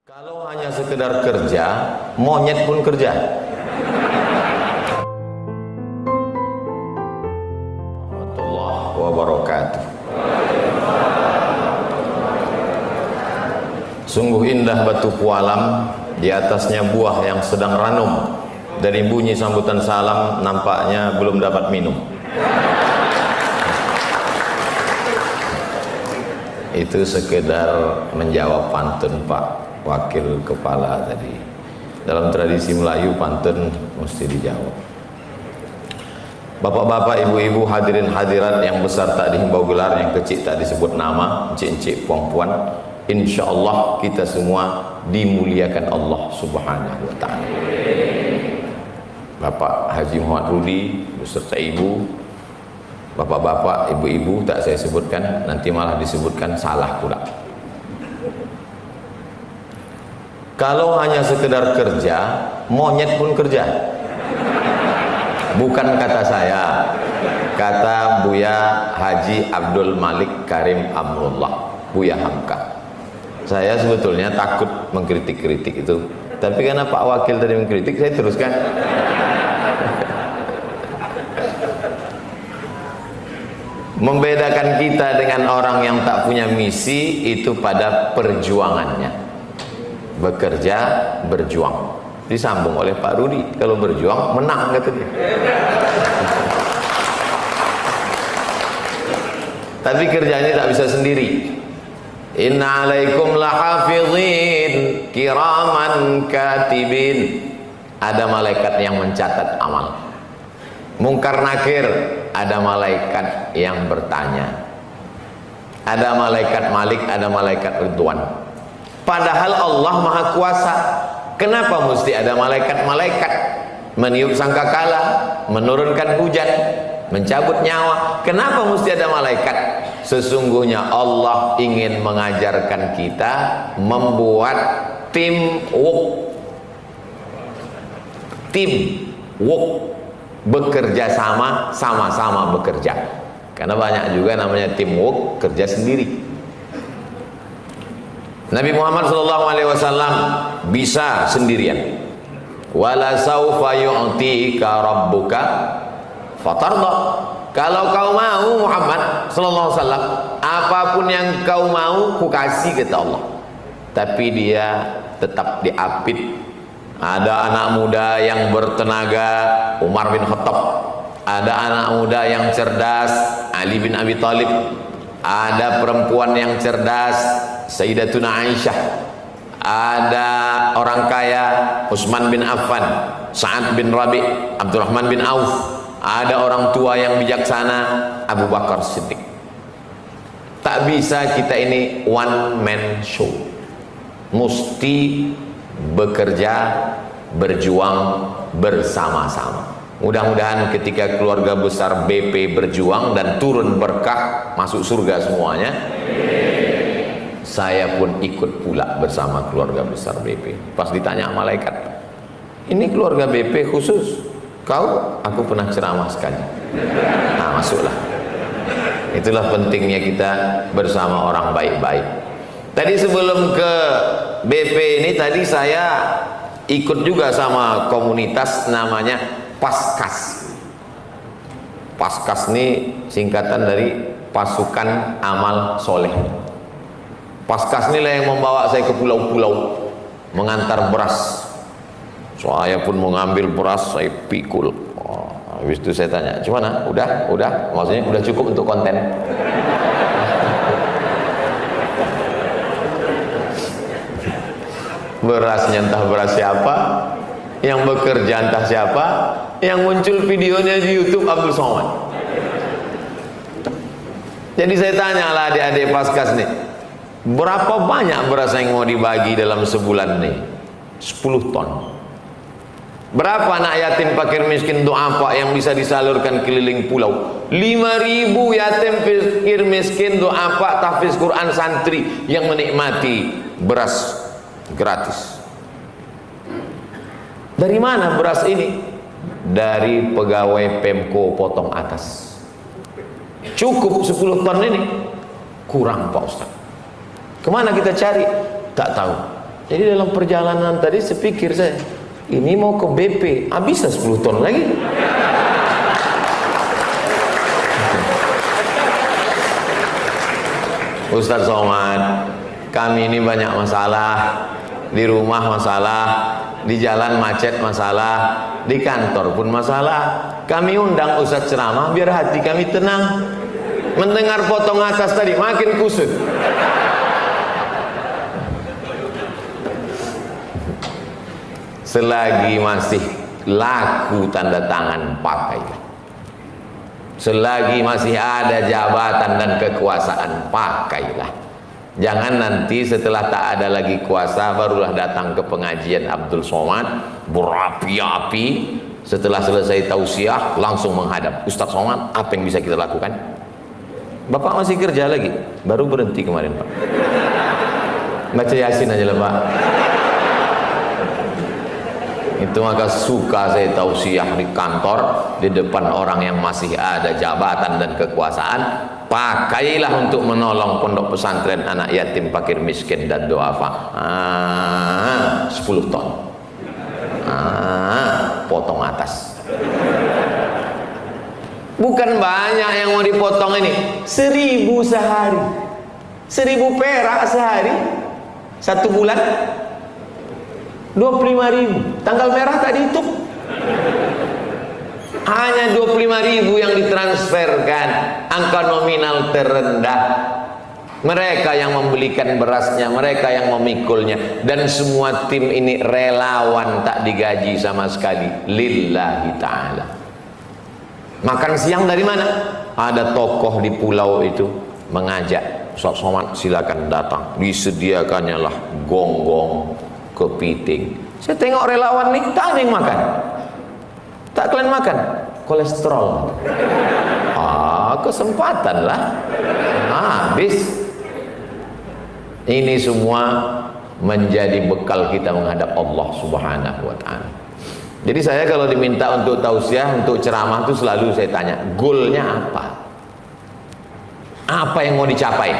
Kalau hanya sekedar kerja, monyet pun kerja. Warahmatullahi wabarakatuh. Sungguh indah batu pualam, di atasnya buah yang sedang ranum. Dari bunyi sambutan salam, nampaknya belum dapat minum. Itu sekedar menjawab pantun Pak Wakil Kepala tadi. Dalam tradisi Melayu pantun mesti dijawab. Bapak-bapak, ibu-ibu, hadirin hadirat yang besar tak dihimbau gelar, yang kecil tak disebut nama, encik-encik, puan-puan, insya Allah kita semua dimuliakan Allah Subhanahu wa ta'ala. Bapak Haji Muhammad Rudi beserta ibu, bapak-bapak, ibu-ibu tak saya sebutkan, nanti malah disebutkan salah pula. Kalau hanya sekedar kerja, monyet pun kerja. Bukan kata saya, kata Buya Haji Abdul Malik Karim Amrullah, Buya Hamka. Saya sebetulnya takut mengkritik-kritik itu, tapi karena Pak Wakil tadi mengkritik, saya teruskan. Membedakan kita dengan orang yang tak punya misi itu pada perjuangannya. Bekerja, berjuang. Disambung oleh Pak Rudi, kalau berjuang menang kata dia. Tapi kerjanya tak bisa sendiri. Inna alaikum lahafizin kiraman katibin. Ada malaikat yang mencatat amal. Mungkar nakir, ada malaikat yang bertanya. Ada malaikat Malik, ada malaikat Ridwan. Padahal Allah Maha Kuasa. Kenapa mesti ada malaikat-malaikat meniup sangkakala, menurunkan hujan, mencabut nyawa? Kenapa mesti ada malaikat? Sesungguhnya Allah ingin mengajarkan kita membuat teamwork. Teamwork, bekerja sama, sama-sama bekerja. Karena banyak juga namanya teamwork, kerja sendiri. Nabi Muhammad SAW bisa sendirian. Wala saufa yu'tika rabbuka fatarda. Kalau kau mau Muhammad SAW, apapun yang kau mau ku kasih kata Allah. Tapi dia tetap diapit. Ada anak muda yang bertenaga, Umar bin Khattab. Ada anak muda yang cerdas, Ali bin Abi Thalib. Ada perempuan yang cerdas, Sayyidatuna Aisyah. Ada orang kaya, Utsman bin Affan, Sa'ad bin Rabi', Abdurrahman bin Auf. Ada orang tua yang bijaksana, Abu Bakar Siddiq. Tak bisa kita ini one man show. Mesti bekerja, berjuang bersama-sama. Mudah-mudahan ketika keluarga besar BP berjuang dan turun berkah, masuk surga semuanya. Saya pun ikut pula bersama keluarga besar BP. Pas ditanya malaikat, ini keluarga BP khusus? Kau? Aku pernah ceramah sekali. Nah, masuklah. Itulah pentingnya kita bersama orang baik-baik. Tadi sebelum ke BP ini, tadi saya ikut juga sama komunitas namanya Paskas. Paskas ini singkatan dari Pasukan Amal Soleh. Paskas inilah yang membawa saya ke pulau-pulau mengantar beras. Saya pun mengambil beras, saya pikul. Habis itu saya tanya, gimana? Udah? Maksudnya udah cukup untuk konten? Berasnya entah beras siapa, yang bekerja entah siapa, yang muncul videonya di YouTube Abdul Somad. Jadi saya tanyalah adik-adik Paskas nih, berapa banyak beras yang mau dibagi dalam sebulan nih? 10 ton. Berapa anak yatim fakir miskin du'afa yang bisa disalurkan keliling pulau? 5.000 yatim fakir miskin du'afa tahfiz Quran santri yang menikmati beras gratis. Dari mana beras ini? Dari pegawai Pemko Potong Atas. Cukup 10 ton ini? Kurang Pak Ustaz. Kemana kita cari? Tak tahu. Jadi dalam perjalanan tadi sepikir saya, ini mau ke BP, bisa 10 ton lagi. Ustaz Somad, kami ini banyak masalah, di rumah masalah, di jalan macet masalah, di kantor pun masalah. Kami undang Ustaz ceramah biar hati kami tenang. Mendengar potong atas tadi makin kusut. Selagi masih laku tanda tangan, pakailah. Selagi masih ada jabatan dan kekuasaan, pakailah. Jangan nanti setelah tak ada lagi kuasa barulah datang ke pengajian Abdul Somad berapi-api. Setelah selesai tausiah langsung menghadap Ustaz Somad, apa yang bisa kita lakukan? Bapak masih kerja lagi, baru berhenti kemarin Pak. Baca Yasin aja lah Pak. Itu maka suka saya tausiah di kantor, di depan orang yang masih ada jabatan dan kekuasaan. Pakailah untuk menolong pondok pesantren, anak yatim, fakir miskin dan duafa. 10 ton. Potong atas. Bukan banyak yang mau dipotong ini, 1.000 sehari, 1.000 perak sehari, 1 bulan 25.000. Tanggal merah tadi itu hanya 25.000 yang ditransferkan, angka nominal terendah. Mereka yang membelikan berasnya, mereka yang memikulnya, dan semua tim ini relawan, tak digaji sama sekali, lillahi ta'ala. Makan siang dari mana? Ada tokoh di pulau itu mengajak, Ustaz Somad silakan datang, disediakannya lah gonggong, kepiting. Saya tengok relawan nih, tak ada yang makan. Tak kalian makan, kolesterol. Kesempatan lah, habis. Ini semua menjadi bekal kita menghadap Allah Subhanahu wa ta'ala. Jadi saya kalau diminta untuk tausiah, untuk ceramah itu selalu saya tanya, goalnya apa? Apa yang mau dicapai?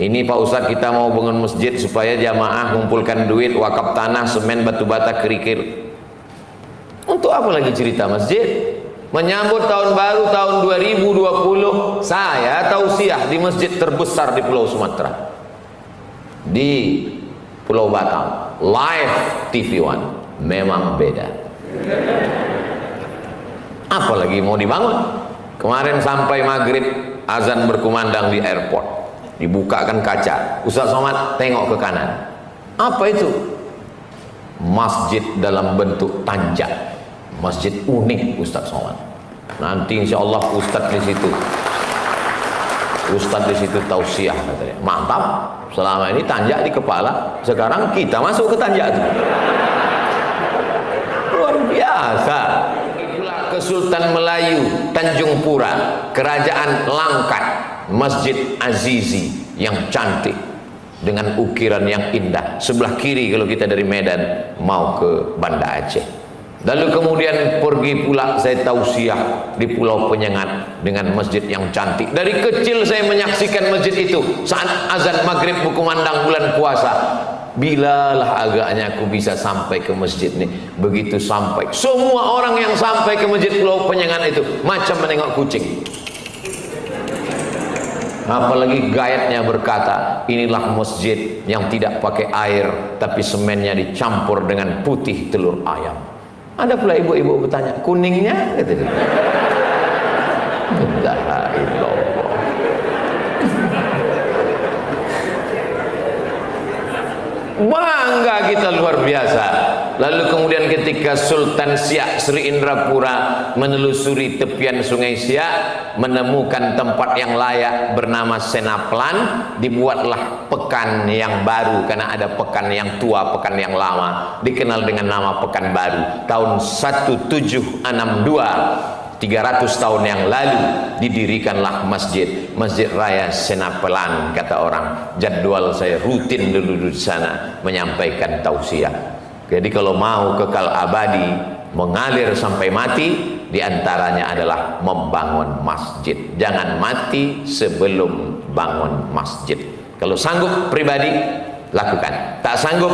Ini Pak Ustadz, kita mau bangun masjid supaya jamaah kumpulkan duit, wakaf tanah, semen, batu bata, kerikil. Untuk apa lagi cerita masjid? Menyambut tahun baru tahun 2020, saya tausiah di masjid terbesar di Pulau Sumatera, di Pulau Batam, live TV One. Memang beda. Apalagi mau dibangun? Kemarin sampai maghrib azan berkumandang di airport, dibukakan kaca, Ustaz Somad tengok ke kanan. Apa itu? Masjid dalam bentuk tanjak, masjid unik Ustaz Somad. Nanti insya Allah Ustaz di situ, Ustaz di situ tausiah katanya. Mantap. Selama ini tanjak di kepala, sekarang kita masuk ke tanjak itu. Luar biasa. Ke Sultan Melayu Tanjung Pura, Kerajaan Langkat, Masjid Azizi yang cantik dengan ukiran yang indah. Sebelah kiri kalau kita dari Medan mau ke Banda Aceh. Lalu kemudian pergi pula saya tausiah di Pulau Penyengat dengan masjid yang cantik. Dari kecil saya menyaksikan masjid itu saat azan maghrib berkumandang bulan puasa. Bilalah agaknya aku bisa sampai ke masjid ini. Begitu sampai, semua orang yang sampai ke masjid Pulau Penyengat itu macam menengok kucing. Apalagi gaetnya berkata, inilah masjid yang tidak pakai air, tapi semennya dicampur dengan putih telur ayam. Ada pula ibu-ibu bertanya, kuningnya? Gitu. La ilallah. Bangga kita luar biasa. Lalu kemudian ketika Sultan Siak Sri Indrapura menelusuri tepian Sungai Siak, menemukan tempat yang layak bernama Senaplan, dibuatlah pekan yang baru, karena ada pekan yang tua, pekan yang lama, dikenal dengan nama Pekan Baru. Tahun 1762, 300 tahun yang lalu didirikanlah Masjid Raya Senaplan. Kata orang, jadwal saya rutin dulu di sana menyampaikan tausiah. Jadi kalau mau kekal abadi, mengalir sampai mati, diantaranya adalah membangun masjid. Jangan mati sebelum bangun masjid. Kalau sanggup pribadi, lakukan. Tak sanggup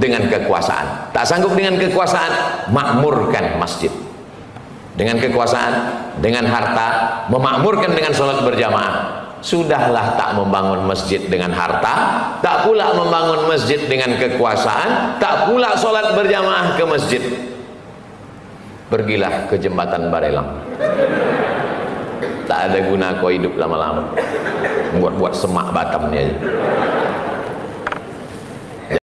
dengan kekuasaan, tak sanggup dengan kekuasaan, makmurkan masjid. Dengan kekuasaan, dengan harta, memakmurkan dengan sholat berjamaah. Sudahlah tak membangun masjid dengan harta, tak pula membangun masjid dengan kekuasaan, tak pula sholat berjamaah ke masjid. Pergilah ke jembatan Barelang. Tak ada guna kau hidup lama-lama, buat-buat semak Batamnya aja.